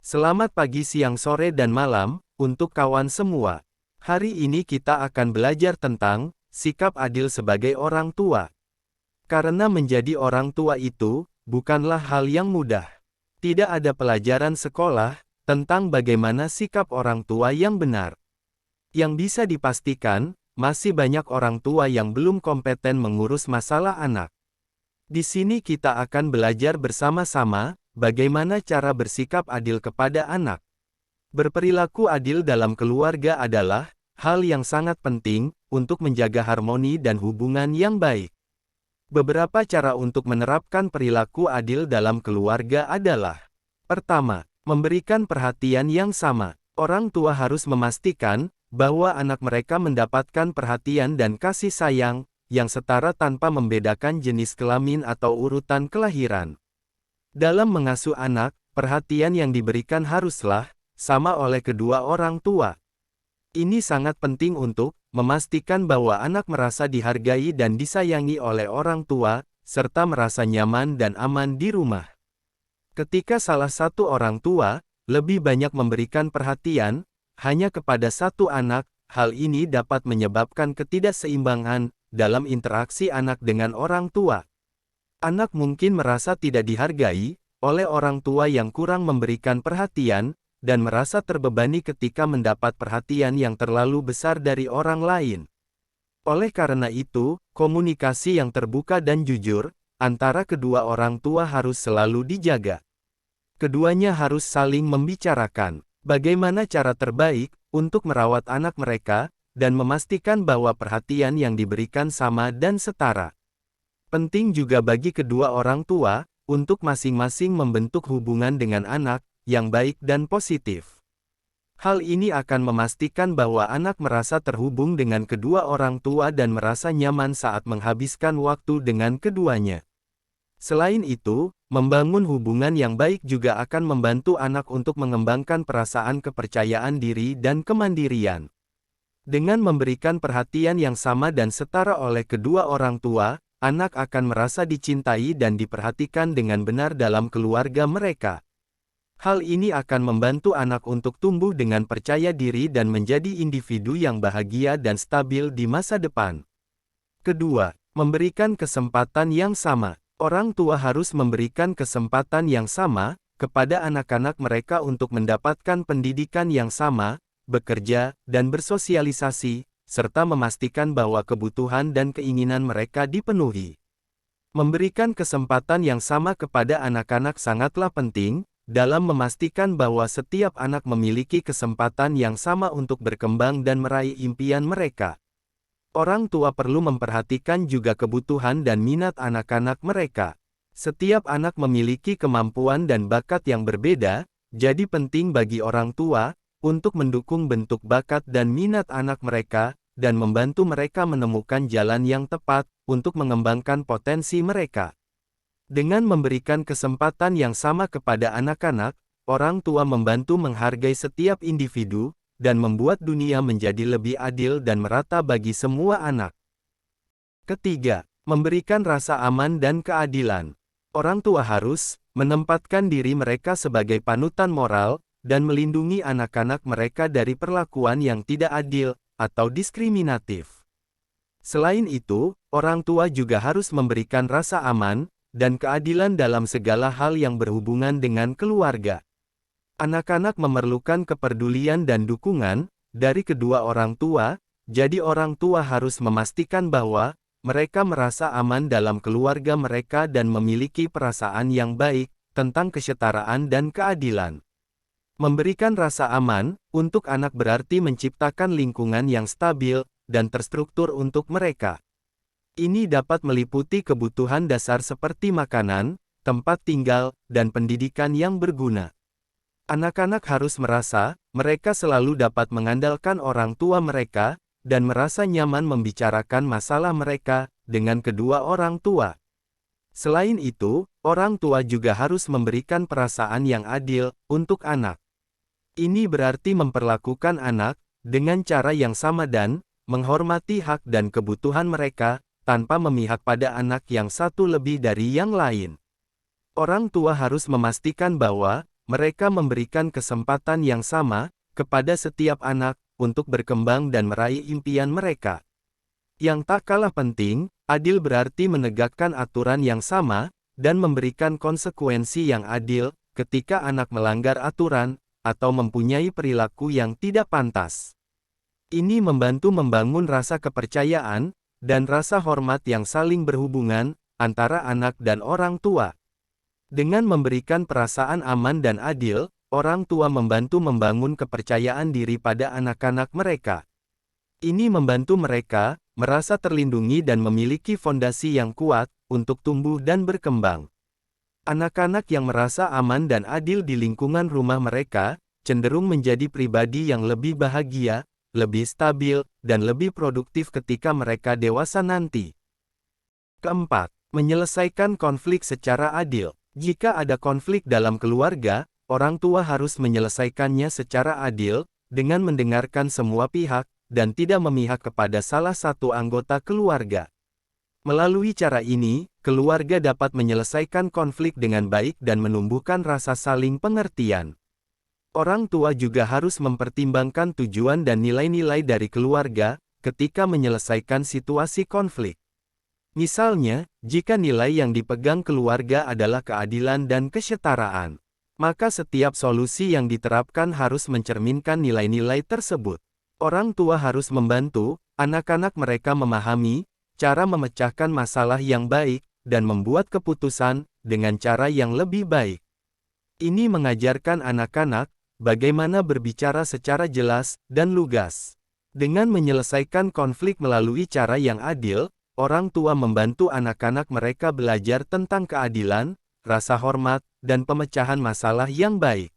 Selamat pagi, siang, sore, dan malam, untuk kawan semua. Hari ini kita akan belajar tentang sikap adil sebagai orang tua. Karena menjadi orang tua itu bukanlah hal yang mudah. Tidak ada pelajaran sekolah tentang bagaimana sikap orang tua yang benar. Yang bisa dipastikan, masih banyak orang tua yang belum kompeten mengurus masalah anak. Di sini kita akan belajar bersama-sama bagaimana cara bersikap adil kepada anak. Berperilaku adil dalam keluarga adalah hal yang sangat penting untuk menjaga harmoni dan hubungan yang baik. Beberapa cara untuk menerapkan perilaku adil dalam keluarga adalah: pertama, memberikan perhatian yang sama. Orang tua harus memastikan bahwa anak mereka mendapatkan perhatian dan kasih sayang yang setara tanpa membedakan jenis kelamin atau urutan kelahiran. Dalam mengasuh anak, perhatian yang diberikan haruslah sama oleh kedua orang tua. Ini sangat penting untuk memastikan bahwa anak merasa dihargai dan disayangi oleh orang tua, serta merasa nyaman dan aman di rumah. Ketika salah satu orang tua lebih banyak memberikan perhatian hanya kepada satu anak, hal ini dapat menyebabkan ketidakseimbangan dalam interaksi anak dengan orang tua. Anak mungkin merasa tidak dihargai oleh orang tua yang kurang memberikan perhatian, dan merasa terbebani ketika mendapat perhatian yang terlalu besar dari orang lain. Oleh karena itu, komunikasi yang terbuka dan jujur antara kedua orang tua harus selalu dijaga. Keduanya harus saling membicarakan bagaimana cara terbaik untuk merawat anak mereka, dan memastikan bahwa perhatian yang diberikan sama dan setara. Penting juga bagi kedua orang tua untuk masing-masing membentuk hubungan dengan anak yang baik dan positif. Hal ini akan memastikan bahwa anak merasa terhubung dengan kedua orang tua dan merasa nyaman saat menghabiskan waktu dengan keduanya. Selain itu, membangun hubungan yang baik juga akan membantu anak untuk mengembangkan perasaan kepercayaan diri dan kemandirian. Dengan memberikan perhatian yang sama dan setara oleh kedua orang tua, anak akan merasa dicintai dan diperhatikan dengan benar dalam keluarga mereka. Hal ini akan membantu anak untuk tumbuh dengan percaya diri dan menjadi individu yang bahagia dan stabil di masa depan. Kedua, memberikan kesempatan yang sama. Orang tua harus memberikan kesempatan yang sama kepada anak-anak mereka untuk mendapatkan pendidikan yang sama, bekerja, dan bersosialisasi, serta memastikan bahwa kebutuhan dan keinginan mereka dipenuhi. Memberikan kesempatan yang sama kepada anak-anak sangatlah penting dalam memastikan bahwa setiap anak memiliki kesempatan yang sama untuk berkembang dan meraih impian mereka. Orang tua perlu memperhatikan juga kebutuhan dan minat anak-anak mereka. Setiap anak memiliki kemampuan dan bakat yang berbeda, jadi penting bagi orang tua untuk mendukung bentuk bakat dan minat anak mereka, dan membantu mereka menemukan jalan yang tepat untuk mengembangkan potensi mereka. Dengan memberikan kesempatan yang sama kepada anak-anak, orang tua membantu menghargai setiap individu, dan membuat dunia menjadi lebih adil dan merata bagi semua anak. Ketiga, memberikan rasa aman dan keadilan. Orang tua harus menempatkan diri mereka sebagai panutan moral, dan melindungi anak-anak mereka dari perlakuan yang tidak adil atau diskriminatif. Selain itu, orang tua juga harus memberikan rasa aman dan keadilan dalam segala hal yang berhubungan dengan keluarga. Anak-anak memerlukan kepedulian dan dukungan dari kedua orang tua, jadi orang tua harus memastikan bahwa mereka merasa aman dalam keluarga mereka dan memiliki perasaan yang baik tentang kesetaraan dan keadilan. Memberikan rasa aman untuk anak berarti menciptakan lingkungan yang stabil dan terstruktur untuk mereka. Ini dapat meliputi kebutuhan dasar seperti makanan, tempat tinggal, dan pendidikan yang berguna. Anak-anak harus merasa mereka selalu dapat mengandalkan orang tua mereka, dan merasa nyaman membicarakan masalah mereka dengan kedua orang tua. Selain itu, orang tua juga harus memberikan perasaan yang adil untuk anak. Ini berarti memperlakukan anak dengan cara yang sama dan menghormati hak dan kebutuhan mereka, tanpa memihak pada anak yang satu lebih dari yang lain. Orang tua harus memastikan bahwa mereka memberikan kesempatan yang sama kepada setiap anak untuk berkembang dan meraih impian mereka. Yang tak kalah penting, adil berarti menegakkan aturan yang sama dan memberikan konsekuensi yang adil ketika anak melanggar aturan atau mempunyai perilaku yang tidak pantas. Ini membantu membangun rasa kepercayaan dan rasa hormat yang saling berhubungan antara anak dan orang tua. Dengan memberikan perasaan aman dan adil, orang tua membantu membangun kepercayaan diri pada anak-anak mereka. Ini membantu mereka merasa terlindungi dan memiliki fondasi yang kuat untuk tumbuh dan berkembang. Anak-anak yang merasa aman dan adil di lingkungan rumah mereka cenderung menjadi pribadi yang lebih bahagia, lebih stabil, dan lebih produktif ketika mereka dewasa nanti. Keempat, menyelesaikan konflik secara adil. Jika ada konflik dalam keluarga, orang tua harus menyelesaikannya secara adil, dengan mendengarkan semua pihak, dan tidak memihak kepada salah satu anggota keluarga. Melalui cara ini, keluarga dapat menyelesaikan konflik dengan baik dan menumbuhkan rasa saling pengertian. Orang tua juga harus mempertimbangkan tujuan dan nilai-nilai dari keluarga ketika menyelesaikan situasi konflik. Misalnya, jika nilai yang dipegang keluarga adalah keadilan dan kesetaraan, maka setiap solusi yang diterapkan harus mencerminkan nilai-nilai tersebut. Orang tua harus membantu anak-anak mereka memahami cara memecahkan masalah yang baik dan membuat keputusan dengan cara yang lebih baik. Ini mengajarkan anak-anak bagaimana berbicara secara jelas dan lugas. Dengan menyelesaikan konflik melalui cara yang adil, orang tua membantu anak-anak mereka belajar tentang keadilan, rasa hormat, dan pemecahan masalah yang baik.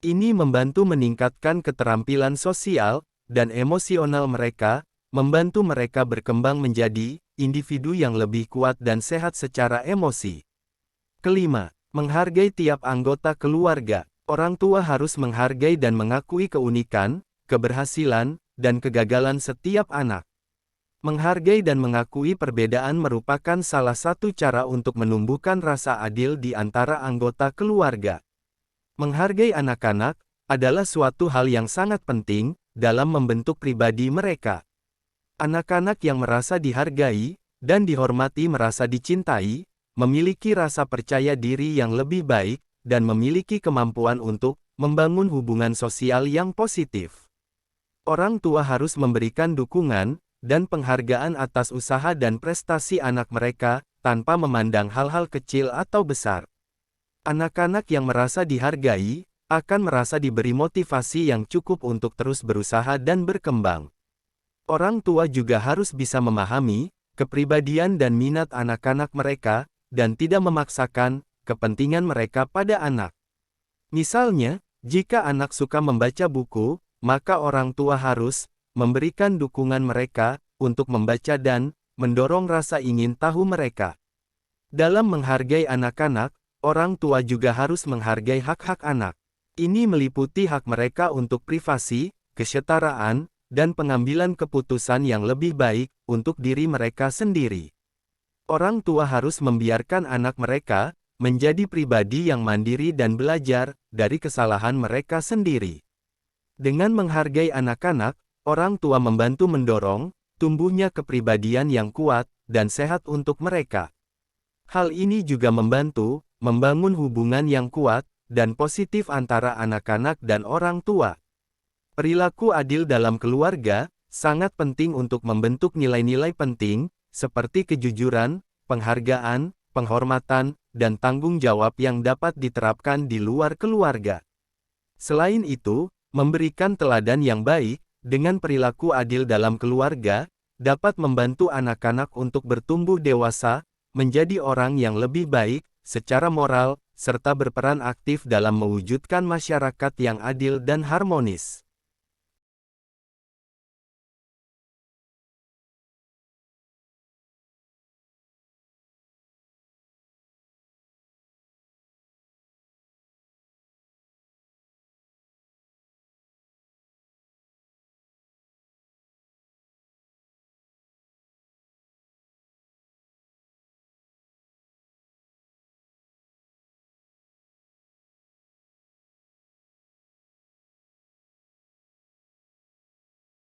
Ini membantu meningkatkan keterampilan sosial dan emosional mereka, membantu mereka berkembang menjadi individu yang lebih kuat dan sehat secara emosi. Kelima, menghargai tiap anggota keluarga. Orang tua harus menghargai dan mengakui keunikan, keberhasilan, dan kegagalan setiap anak. Menghargai dan mengakui perbedaan merupakan salah satu cara untuk menumbuhkan rasa adil di antara anggota keluarga. Menghargai anak-anak adalah suatu hal yang sangat penting dalam membentuk pribadi mereka. Anak-anak yang merasa dihargai dan dihormati merasa dicintai, memiliki rasa percaya diri yang lebih baik, dan memiliki kemampuan untuk membangun hubungan sosial yang positif. Orang tua harus memberikan dukungan dan penghargaan atas usaha dan prestasi anak mereka, tanpa memandang hal-hal kecil atau besar. Anak-anak yang merasa dihargai, akan merasa diberi motivasi yang cukup untuk terus berusaha dan berkembang. Orang tua juga harus bisa memahami kepribadian dan minat anak-anak mereka, dan tidak memaksakan kepentingan mereka pada anak. Misalnya, jika anak suka membaca buku, maka orang tua harus memberikan dukungan mereka untuk membaca dan mendorong rasa ingin tahu mereka. Dalam menghargai anak-anak, orang tua juga harus menghargai hak-hak anak. Ini meliputi hak mereka untuk privasi, kesetaraan, dan pengambilan keputusan yang lebih baik untuk diri mereka sendiri. Orang tua harus membiarkan anak mereka menjadi pribadi yang mandiri dan belajar dari kesalahan mereka sendiri. Dengan menghargai anak-anak, orang tua membantu mendorong tumbuhnya kepribadian yang kuat dan sehat untuk mereka. Hal ini juga membantu membangun hubungan yang kuat dan positif antara anak-anak dan orang tua. Perilaku adil dalam keluarga sangat penting untuk membentuk nilai-nilai penting seperti kejujuran, penghargaan, penghormatan, dan tanggung jawab yang dapat diterapkan di luar keluarga. Selain itu, memberikan teladan yang baik dengan perilaku adil dalam keluarga dapat membantu anak-anak untuk bertumbuh dewasa menjadi orang yang lebih baik secara moral serta berperan aktif dalam mewujudkan masyarakat yang adil dan harmonis.